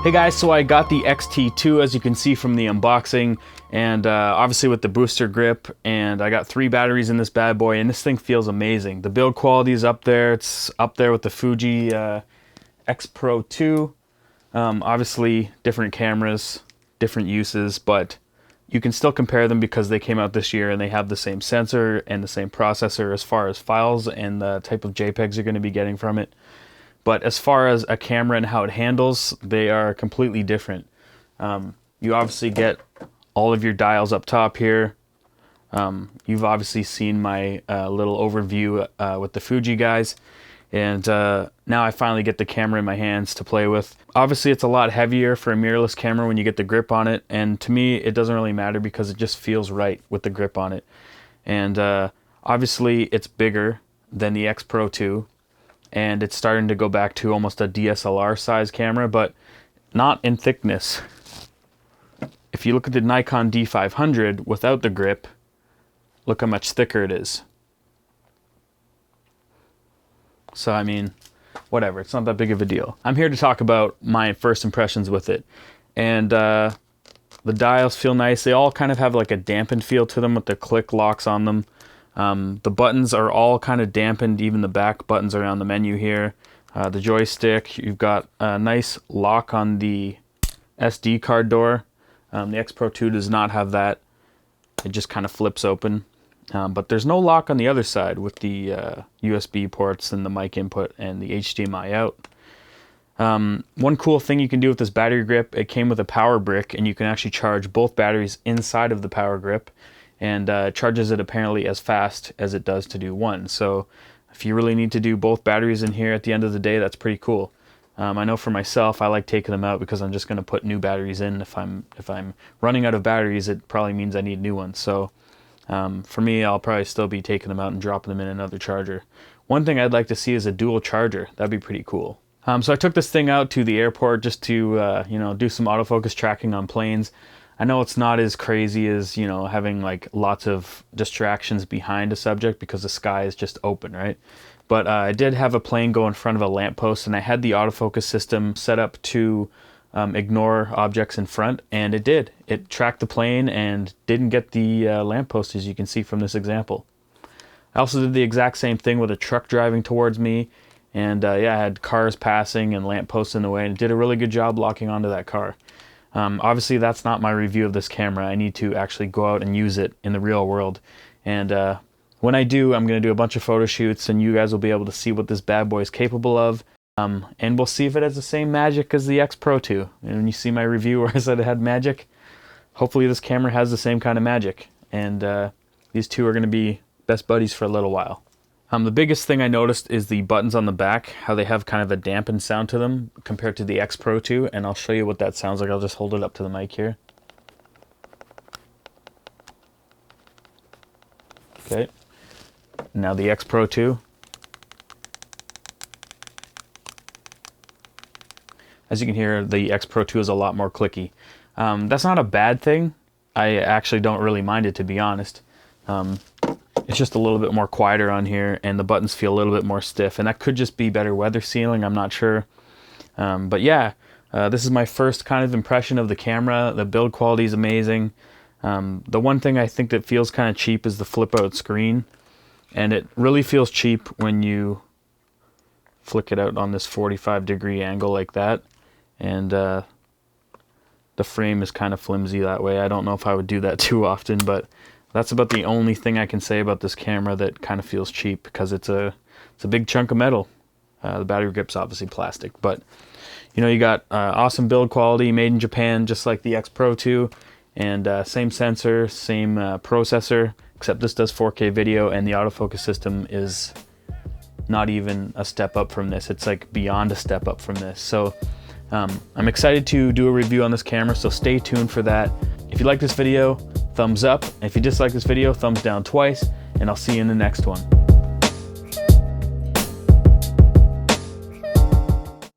Hey guys, so I got the X-T2 as you can see from the unboxing, and obviously with the booster grip, and I got 3 batteries in this bad boy, and this thing feels amazing. The build quality is up there. It's up there with the Fuji X Pro 2. Obviously different cameras, different uses, but you can still compare them because they came out this year and they have the same sensor and the same processor as far as files and the type of JPEGs you're going to be getting from it. But as far as a camera and how it handles, they are completely different. You obviously get all of your dials up top here. You've obviously seen my little overview with the Fuji guys. And now I finally get the camera in my hands to play with. Obviously it's a lot heavier for a mirrorless camera when you get the grip on it. And to me, it doesn't really matter because it just feels right with the grip on it. And obviously it's bigger than the X Pro 2. And it's starting to go back to almost a DSLR size camera, but not in thickness. If you look at the Nikon D500 without the grip, look how much thicker it is. So I mean, whatever, it's not that big of a deal. I'm here to talk about my first impressions with it. And the dials feel nice. They all kind of have like a dampened feel to them with the click locks on them. The buttons are all kind of dampened, even the back buttons around the menu here. The joystick, you've got a nice lock on the SD card door. The X Pro 2 does not have that. It just kind of flips open. But there's no lock on the other side with the USB ports and the mic input and the HDMI out. One cool thing you can do with this battery grip, it came with a power brick, and you can actually charge both batteries inside of the power grip. And charges it apparently as fast as it does to do one. So if you really need to do both batteries in here at the end of the day, that's pretty cool. I know for myself, I like taking them out because I'm just going to put new batteries in. If I'm running out of batteries, it probably means I need new ones. So for me, I'll probably still be taking them out and dropping them in another charger. One thing I'd like to see is a dual charger. That'd be pretty cool. So I took this thing out to the airport just to do some autofocus tracking on planes. I know it's not as crazy as, having like lots of distractions behind a subject because the sky is just open, right? But I did have a plane go in front of a lamppost, and I had the autofocus system set up to ignore objects in front, and it did. It tracked the plane and didn't get the lamppost, as you can see from this example. I also did the exact same thing with a truck driving towards me, and I had cars passing and lampposts in the way, and it did a really good job locking onto that car. Obviously that's not my review of this camera. I need to actually go out and use it in the real world. And when I do, I'm going to do a bunch of photo shoots, and you guys will be able to see what this bad boy is capable of. And we'll see if it has the same magic as the X Pro 2. And when you see my review where I said it had magic, hopefully this camera has the same kind of magic. And these two are going to be best buddies for a little while. The biggest thing I noticed is the buttons on the back, how they have kind of a dampened sound to them compared to the X Pro 2, and I'll show you what that sounds like. I'll just hold it up to the mic here. Okay, now the X Pro 2. As you can hear, the X Pro 2 is a lot more clicky. That's not a bad thing. I actually don't really mind it, to be honest. It's just a little bit more quieter on here, and the buttons feel a little bit more stiff, and that could just be better weather sealing, I'm not sure. But yeah, this is my first kind of impression of the camera. The build quality is amazing. The one thing I think that feels kind of cheap is the flip out screen, and it really feels cheap when you flick it out on this 45-degree angle like that, and the frame is kind of flimsy that way. I don't know if I would do that too often, but that's about the only thing I can say about this camera that kind of feels cheap, because it's a big chunk of metal. The battery grip's obviously plastic, but you got awesome build quality, made in Japan, just like the X Pro 2, and same sensor, same processor, except this does 4K video, and the autofocus system is not even a step up from this. It's like beyond a step up from this. So I'm excited to do a review on this camera, so stay tuned for that. If you like this video, thumbs up. If you dislike this video, thumbs down twice, and I'll see you in the next one.